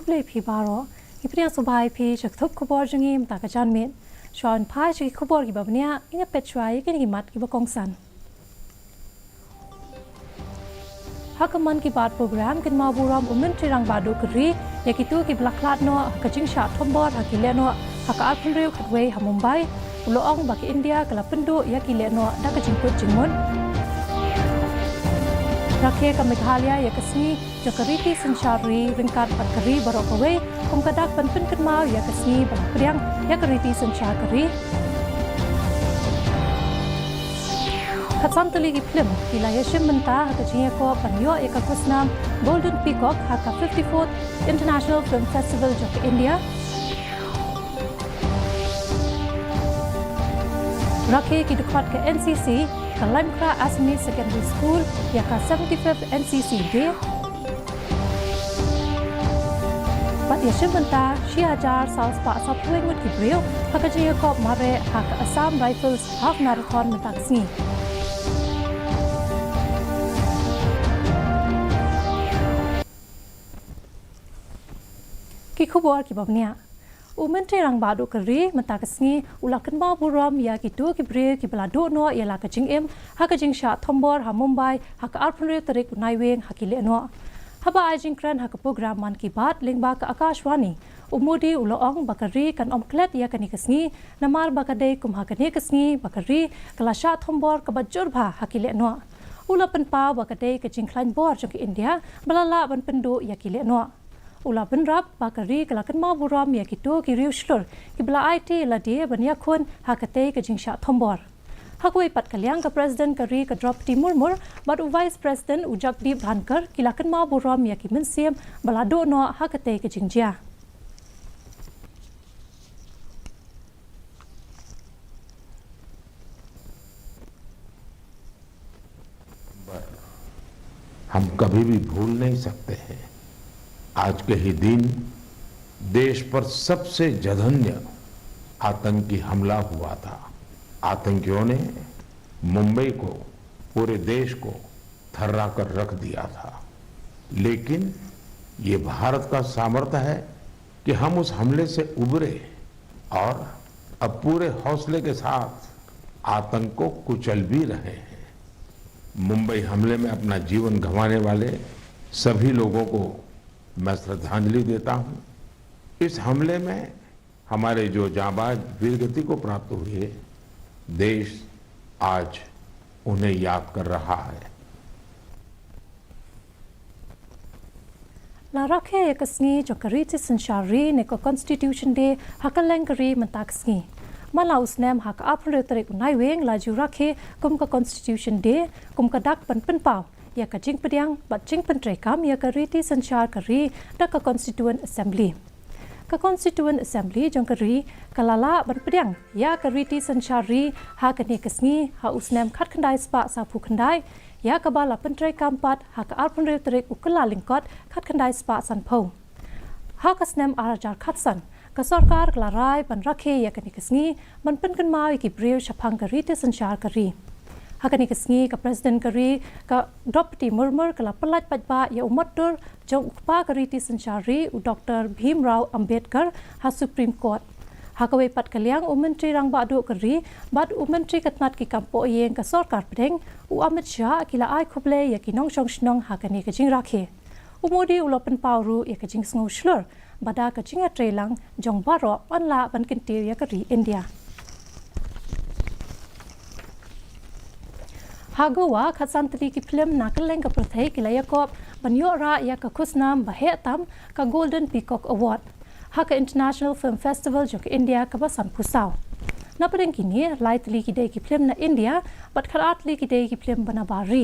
kuble phi baro ipria subai phi chakthop khobor jungim ta ka chan met shon phai chi khobor ki babnia inga petrai ki mat ki bakong san hakaman ki baat program kin ma buram umen tirang badu kri yakitu ki blaklat no kaching sha thombor hakile no haka apnreu khatwei ha Mumbai uloong baki India kala pendu yakile no da kaching put jingmon Rakhe ka Meghalaya ya kasni jokariti sanchari ringkat patkari barokawe kumkadak panpin kenmau ya kasni balapriang ya kariti sanchari Khatsan tuli ki film kilaya shimmenta hakajiya ko panyo eka kusnam Golden Peacock haka 54th International Film Festival jok India Rakhe ki dukhat ke NCC Kalamkra Asmi Secondary School yaka 75th NCC Day Pat yashimenta shiajar South Pa Sapwengmut ki breu hakajiya ko mare haka Assam Rifles half marathon mentaksni ki khubor ki babnia Umentri rang badu keri mentakasni ulakan ba buram ya gitu ki bre ki belado no ya la kajing em ha kajing sha thombor ha Mumbai ha ka arphnre tarik naiweng ha ki le no haba ajing kran ha ka program man ki baat lingba ka akashwani umudi uloong bakari kan omklet ya kani kasni namar bakade kum ha kani kasni bakari kala sha thombor ka bajur bha ha ki le no ulapan pa bakade kajing klan bor jok India balala ban pendu ya ki le no Ula benrap bakari kalakan ma buram ya kitu ki riuslur ki bla IT la dia bania khun hakate ka jingsha thombor hakoi pat kalyang ka president kari ka drop ti murmur but vice president ujak deep dhankar kilakan ma buram ya ki mensiam balado no hakate ka jingjia हम कभी भी भूल नहीं सकते हैं आज के ही दिन देश पर सबसे जघन्य आतंकी हमला हुआ था आतंकियों ने मुंबई को पूरे देश को थर्रा कर रख दिया था लेकिन ये भारत का सामर्थ्य है कि हम उस हमले से उबरे और अब पूरे हौसले के साथ आतंक को कुचल भी रहे हैं मुंबई हमले में अपना जीवन गंवाने वाले सभी लोगों को मैं श्रद्धांजलि देता हूं इस हमले में हमारे जो जांबाज वीरगति को प्राप्त हुए देश आज उन्हें याद कर रहा है La rakhe yakasni jokariti sanchari ne ko constitution day hakalengari mentaksni Mala usnem hak apre tarik naiweng laju rakhe kum ka constitution day kum ka dak pan pau ya ka jing pediang bat jing pentrekam ya ka riti sanchar kari da ka constituent assembly jong kari kalala ban pediang ya ka riti sanchari ha ka ne kasni ha usnem khat khandai spa sa phu khandai ya ka bala pentrekam pat ha ka arpun tarik ukala lingkot khat khandai spa san pho ha ka snem arajar khatsan ka sarkar klarai ban rakhe ya ka ne kasni ban pen kan mai ki breu shaphang ka riti sanchar kari Hakani kasni ka president kari ka dropti murmur kala palat pajba ya umatur jong ukpa kariti sanchari u Dr. Bhimrao Ambedkar ha Supreme Court. Hakawe pat kalyang umentri rang badu kari bad umentri katnat ki kampo yeng ka sarkar pedeng u Amit Shah kila ai khoble ya kinong chong snong hakani ka jing rakhe. Umodi ulopen pawru ya ka jing sngo shlur bada ka jinga trelang jong baro anla ban kintir ya kari India. Hagawa khatsantri ki film nakaleng ka prathai kilaya kop banyo ra ya ka khusnam bahe tam ka Golden Peacock Award haka International Film Festival jok India ka basan pusau na padeng kini lightly ki dei ki film na India but kharatli ki dei ki film banabari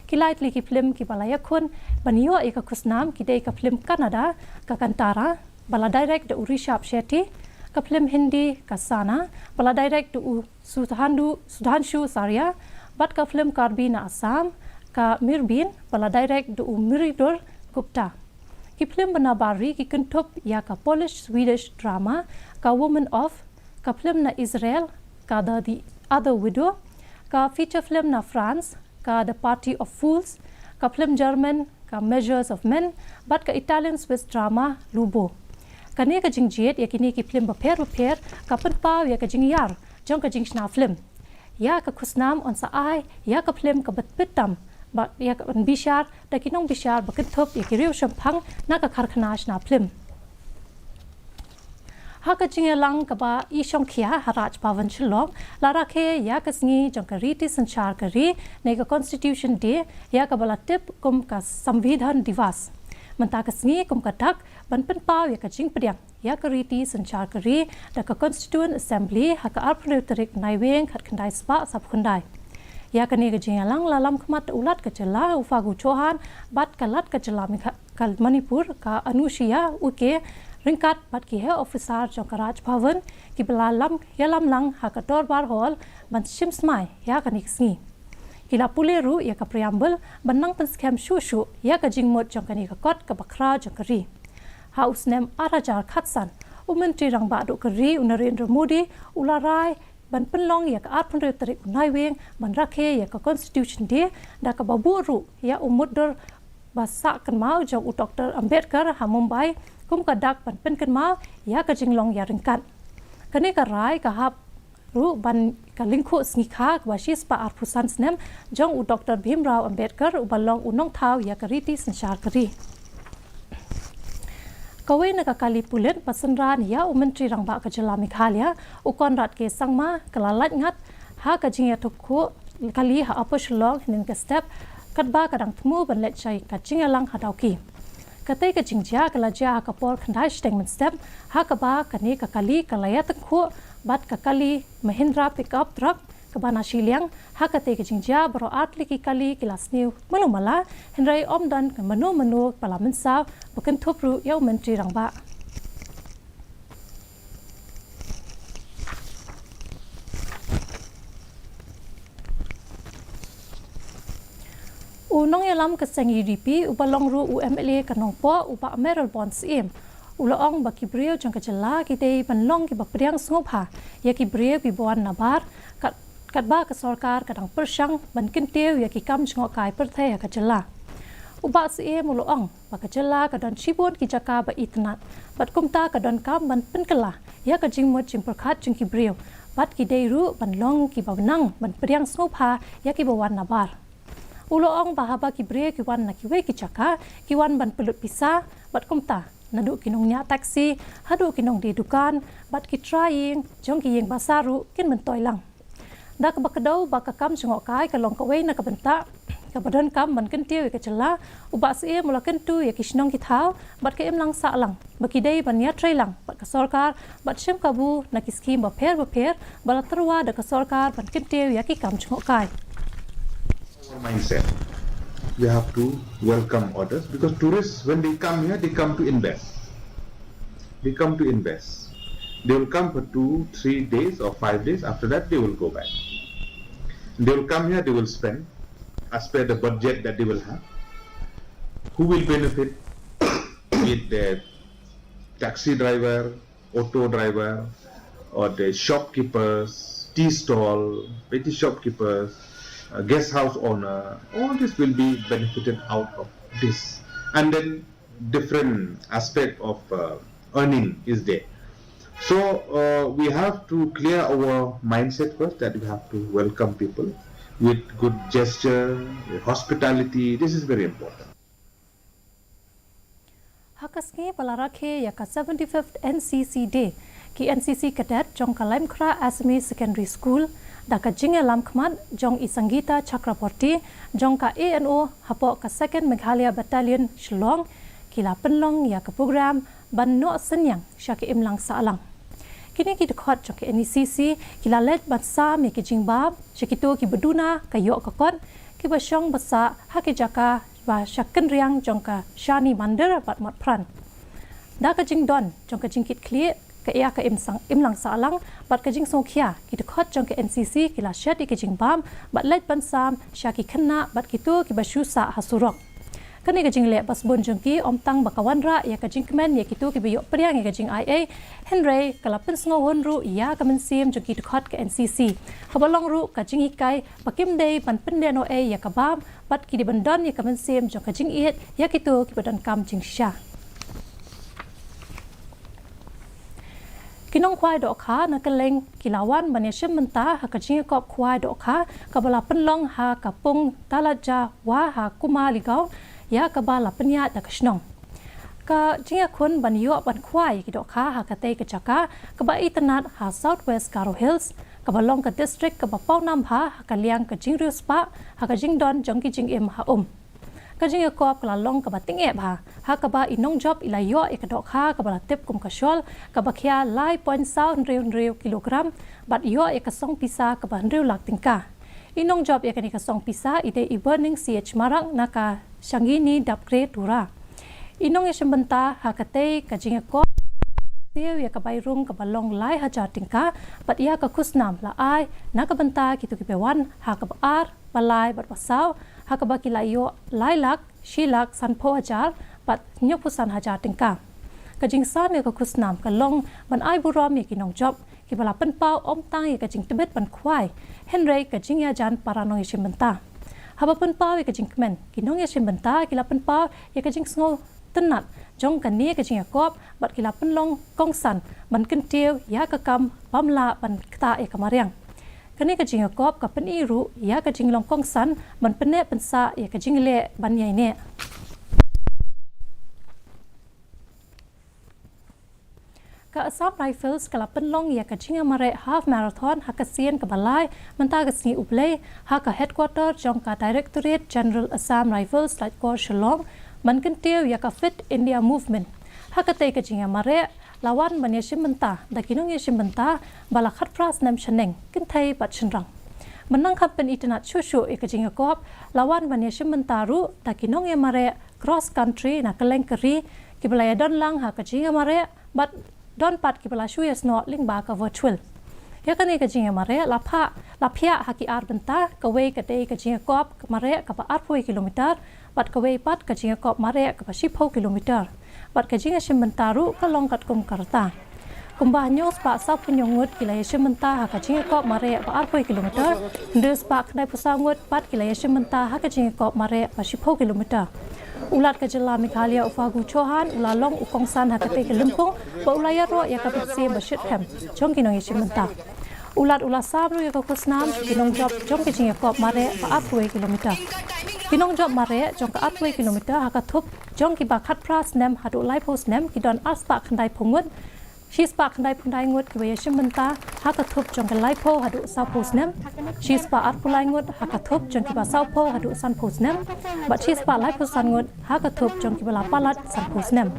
ki lightly ki film ki balaya khun banyo e ka khusnam ki dei ka film Canada ka Kantara bala direct de Urishab Shetty ka film Hindi ka Sana bala direct de Sudhanshu Saria Bat ka film Karbi na Assam ka Mirbin pala direct do Miridor Gupta. Ki film banabari ki kuntup ya ka Polish Swedish drama ka Woman of ka film na Israel ka The Other Widow ka feature film na France ka The Party of Fools ka film German ka Measures of Men bat ka Italian Swiss drama Lubo. Kani ka jing jet ya kini ki film baper ka penpaw ya ka jing yar jong ka jing shna film. Ya ka khusnam on sa ai ya ka film ka betam ba ya ka bishar da kinong bishar ba thop ya ki riu shampang na ka kharkhana shna film. Haka jingelang kaba ishong kia haraj pavan chilong lara ke ya kasngi jong ka riti sanchar kari ne ka constitution day ya ka bala tip kum ka samvidhan divas menta kasngi kum ka dak ban pen paw ya ka jing pediang ya ka riti sanchar kari da ka constituent assembly haka arpre tarik naiweng khat khandai spa sap khandai ya ka ne ka jingelang lalam khmat ulat ka jela ufagu chohan bat kalat ka jela kal manipur ka anushia uke ringkat bat ki he officer jong karaj bhavan ki belalam yalam lang ha ka dorbar hall ban shimsmai ya ka nixni kila puleru ya ka preamble banang pen scam shu ya ka jingmot jong kani ka kot ka bakra jong kari ha usnem arajar khatsan umenti rang ba do kari Narendra Modi ularai ban penlong ya ka arpun tarik naiweng ban rakhe ya ka constitution day da ka baburu ya umudur basa kan mau jong Dr. Ambedkar ha Mumbai kum ka dak ban pen kan mau ya ka jinglong ya ringkat kani ka rai ka hap ru ban ka lingkho sngikha wa shis pa arpusan snem jong Dr. Bhimrao Ambedkar ubalong unong thau ya ka riti sanchar kari kawe na ka kali pulen pasanran ya menteri rang ba ka jela Meghalaya ukon rat ke sangma kalalat ngat ha ka jingya thukho kali ha aposhlong nin ka step katba kadang tmu ban let chai ka jingalang hadauki katai ka jingja kala ja ka por khandai statement step ha ka ba kani ka kali kalaya takho bat ka kali Mahindra pickup truck ka bana shiliang ha ka te ka jingja bro atli ki kali kilas new malumala henrai omdan ka manu parliament sa bukan thopru yau menteri rangba unong yalam ka sang UDP ubalong ru UMLA kanong po upa meral bonds im ulaong baki brio jong ka jela kite panlong ki bapriang sngopha ya ki brio bi bon nabar katba ka sarkar kadang persyang ban kintew ya ki kam jngo kai perthai ka jela uba se ulaong ba ka jela ka don chibon ki jaka ba itnat bat kumta ka don kam ban penkela ya ka jingmo chimperkhat jing ki brio bat ki deiru panlong ki bawnang ban priang sngopha ya ki bawan nabar uloong bahaba ki bre ki wan na ki we ki chaka ki wan ban pelut pisa bat kumta nadu kinong nya taxi hadu kinong di dukan bat ki trying jong ki yeng basaru kin men toy lang da ka bakadau ba ka kam jngok kai ka long ka we na ka benta ka badan kam ban kin tiu ka chela uba se mula kin tu ya ki shnong ki thau bat ka em lang sa lang ba ki dei ban ya trai lang bat ka sarkar bat shem kabu na ki scheme ba pher bala tarwa da ka sarkar ban kin tiu ya ki kam jngok kai mindset. You have to welcome others because tourists, when they come here, they come to invest. They come to invest. They will come for 2, 3 days or 5 days. After that, they will go back. They will come here, they will spend as per the budget that they will have. Who will benefit? With the taxi driver, auto driver, or the shopkeepers, tea stall, petty shopkeepers, guest house owner, all this will be benefited out of this, and then different aspect of earning is there. So we have to clear our mindset first, that we have to welcome people with good gesture, with hospitality. This is very important. Hakasngi balarake ya ka 75th NCC Day ki NCC cadet jong kalaim kra Asmi Secondary School da ka jinge lam khmat jong Isangita Chakraborty jong ka ANO hapo ka 2nd Meghalaya Battalion Shillong kila penlong ya ka program ban no senyang syaki imlang salang kini ki dekhot jong ka NCC kila let ban sa me ki jingbab syakito ki beduna ka yo ka kon ki basyong basa haki jaka ba syaken riang jong ka shani mandar bat mat pran da ka jing don jong ka jingkit kli ka ia ka imlang salang bat ka jing songkhia ki dekhot jong ka NCC kila syat ki jingbam bat let ban sam syaki khanna bat kitu ki bashusa hasurok Kani kajing le bas bon jengki om tang bakawan ra ya kajing kemen ya kitu ki biyo priang ya kajing IA Henry kalapin sngo hon ru ya kamen sim jengki dekhot ke NCC kabalong ru kajing ikai pakim dei pan pendeno e ya kabam bat ki di bandon ya kamen sim jeng kajing iet ya kitu ki badan kam jing sha Kinong kwai dok kha na keleng kilawan manesia mentah ha kajing kop kwai dok kha kabala penlong ha kapung talaja wa ha kuma ligau ya kabala penya da kashnong ka jinga khun ban yo ban khwai ki dok kha ha ka te ka chaka ka ba itanat ha southwest Karo Hills ka balong ka district ka ba pau nam ha ka liang ka jing ru spa ha ka jing don jong ki jing em ha ka jinga kop ka long ka ba ting e ha ka ba inong job ila yo e ka dok kha ka ba tip kum ka shol ka ba khia lai point sound rew kilogram bat yo e ka song pisa ka ba rew lak tingka inong job e ka ni ka song pisa ide I burning ch marang naka Shangini dapgrade dura. Inong ya sebentar hakate kajing ko tiu ya kabai rung kabalong lai hajar tingka bat ia ka kusnam la ai naka benta kitu kipewan hakabar balai bat pasau hakabaki layo lailak shilak sanpo hajar bat nyopusan hajar tingka. Kajing sam ya ka kusnam kalong ban ai buram ya kinong job kibala penpau om tang ya kajing tebet ban kwai Henry kajing ya jan paranong ya sebentar. Haba penpau ya kajing kemen kinong ya sebentar kila penpau ya kajing sngo tenat jong kan ni kajing yakop bat kila penlong kongsan ban kentiu ya kakam pamla ban kta ya kamariang kani kajing yakop ka peniru ya kajing long kongsan ban pene pensa ya kajing le ban yai ne ka Assam Rifles kala penlong ya kajing mare half marathon hakasian ke balai menta kasni ublei ha ka headquarter jong ka Directorate General Assam Rifles like Kor Shillong man kentiu ya ka Fit India Movement hakate kajing mare lawan manesia menta dakinong ya menta bala khat pras nam shaneng kentai bat chenrang menang kampen internet shushu ya kajing kop lawan manesia menta ru dakinong ya mare cross country na keleng keri ki balaya don lang ha kajing mare bat don pat ki bala shu yes no ling ba ka virtual ya kani kajing mare lapia haki ar benta ka we ka dei kajing kop mare ka ba 8 kilometer bat ka we pat kajing kop mare ka ba 10 kilometer bat kajing shimentaru ka long kat kum karta kumba nyos pa sa punyongut kilaya shimenta ha kajing kop mare ba 8 kilometer ndes pa knai pusangut pat kilaya shimenta ha kajing kop mare ba 10 kilometer ulat ka jela Meghalaya ufagu chohan ulalong ukongsan ha kate kelempong ba ulaya ro ya ka psi ba shit ham jong kinong shimenta ulat sabru ya ka kusnam kinong job jong kajing kop mare ba 8 kilometer kinong job mare jong ka 8 kilometer ha ka thup jong ki ba khat pras nem hadu lai post nem ki don aspa khandai phungut She's back and I put dying wood, Kawayashimanta, Hakatup, Jungle Lipo, Hadu South Post Nem. She's back at Pulang wood, Hakatup, Junkiba South Po, Hadu Sun Post Nem. But she's back Lipo Sun wood, Hakatup, Junkiba Palat, Sun Post Nem.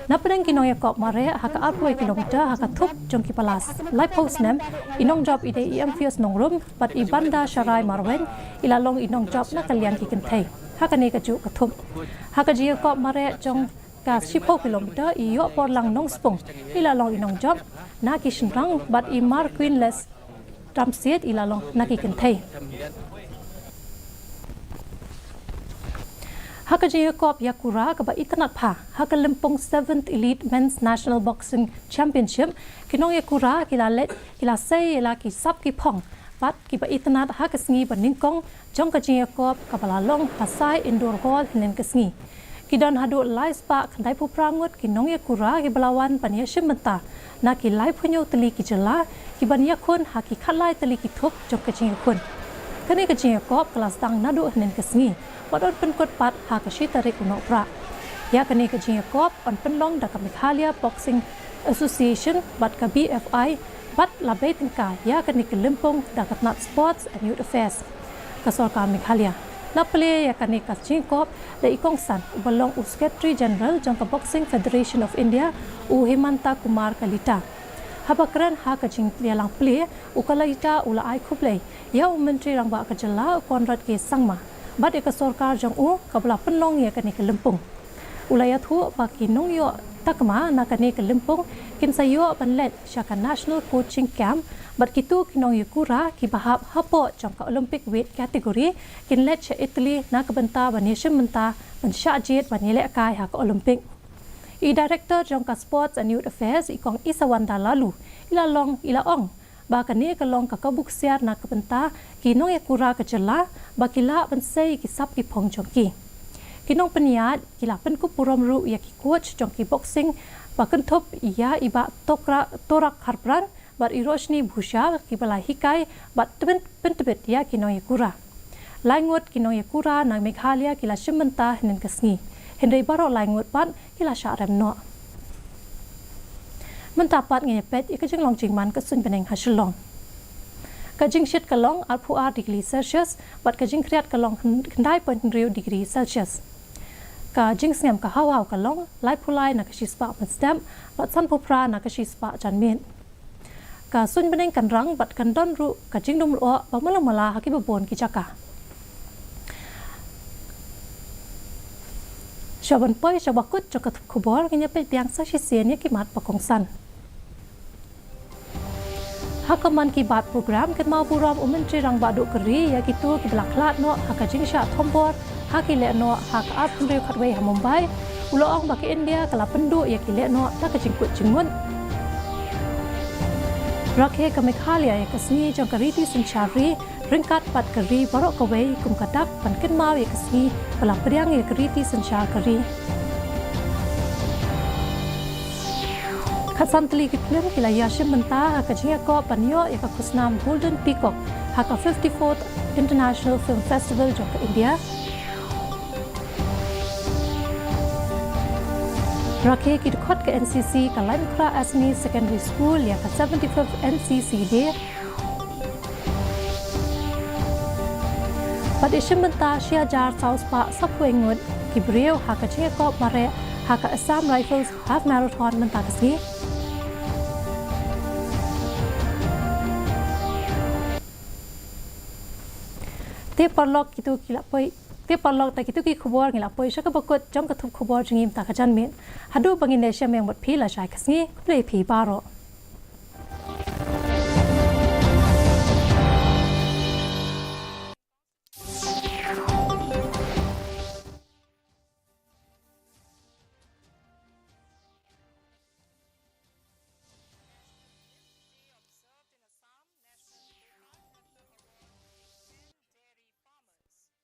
Napeng Kinoya Kop Mare, Haka Arpoi kilometer, Hakatup, Junkipalas, Lipo Nem. Inong job ide EM Fios Nong Room, but Ibanda Sharai Marwen, Ilalong Inong job Nakalian Kikente. Hakaneka Juk Katup. Hakaji Kop Mare, Jong. Ka 10 kilometer iyo por lang nong spong ilalong inong job na kishnrang but I mar queenless tramsiet ilalong nakikenthei hakaji kop yakura ka ba itanat pha hakalempong 7th elite men's national boxing championship kinong yakura kila sei la ki sap ki phong pat ki ba itanat hakasngi ba ningkong jong ka ji kop ka balalong hasai indoor hall nen kasngi Kidon hadu lai spa kandai pu prangut kinong ya kura ki belawan pania shimenta na ki lai punyo teli ki jela ki bania kun haki khalai teli ki thuk jok kaching kun kani kaching kop kelas tang nadu nen kasngi wadon penkot pat ha ka shi tarik uno pra ya kani kaching kop on penlong da ka Meghalaya Boxing Association bat ka BFI bat labai tingka ya kani kelempong da katnat sports and youth affairs ka sorka Meghalaya Napoli ya kani kaching kop da ikong san ubalong Secretary General jangka Boxing Federation of India u Hemanta Kumar Kalita. Habakran ha kaching lialang pli ukalita ula ai khuplei ya menteri rang ba kajala Konrad ke sangma bad ka sarkar jang u kabla penlong ya kani kelempung. Ulaya thu ba kinong yo takma nakani ke Limpong kin sayo banlet syaka National Coaching Camp bat kitu kinong yukura ki bahap hapo jangka Olympic weight kategori kin let cha Italy na kebenta banesian menta mensyajit banile kai ha ke Olympic. Director jangka Sports and Youth Affairs ikong Isawanda lalu ila ong bakani kalong kakabuksiar na kebenta kinong yakura kecela bakila bensei kisap ki pong jongki. Kinong peniat kila penku purom ru ya ki coach jongki boxing bakan top ia iba torak harpran bar iroshni bhusha ki balai hikai bat pentebet ya kinong yakura. Laingot kinong yakura nang Meghalaya kila shimenta henen kesngi. Hendai baro laingot pat kila syarem no. Mentapat ngepet ikajeng long jingman kesun peneng hasilong. Kajing shit kalong alpuar degree Celsius bat kajing kriat kalong kendai .3 degree Celsius. Kajing sngam ka hawa kalong lai pulai na kashi spa stem bat san popra na kashi spa janmin. Ka sun beneng kan rang bat kan don ru kajing dum lo ba mala haki babon ki jaka. Shaban poi shabakut jokat kubol kenya pe piang sa shisien ya kimat pakongsan. Hakaman ki bat program ket mau buram menteri rang badu keri ya kitu ki belaklat no hakajing sha thombor hakile no hak ap kri khatwei ha Mumbai ulo ong baki India kala pendu ya kile no ta kajing kut jingun rakhe ka Meghalaya ya kasni jang kariti senchari ringkat pat keri barok kawei kum kadak pan ken mau ya kasni kala priang ya kariti senchar keri Khasantli kitlen kila yashim menta kajia ko panyo ya kusnam Golden Peacock haka 54th International Film Festival jangka India. Rakhe ki dukot ke NCC ka Lankra Asni Secondary School ya ka 75th NCC Day. Pada yashim menta Shia Jar South Park Sapwengut ki breu haka jia ko mare haka Assam Rifles Half Marathon menta kasni. Te parlok kitu kilapoi te parlok ta kitu ki khobor ngilapoi shaka bakot jom ka thup khobor jingim ta khajan me hadu bangin nesha me mot phi la shai khasngi play phi baro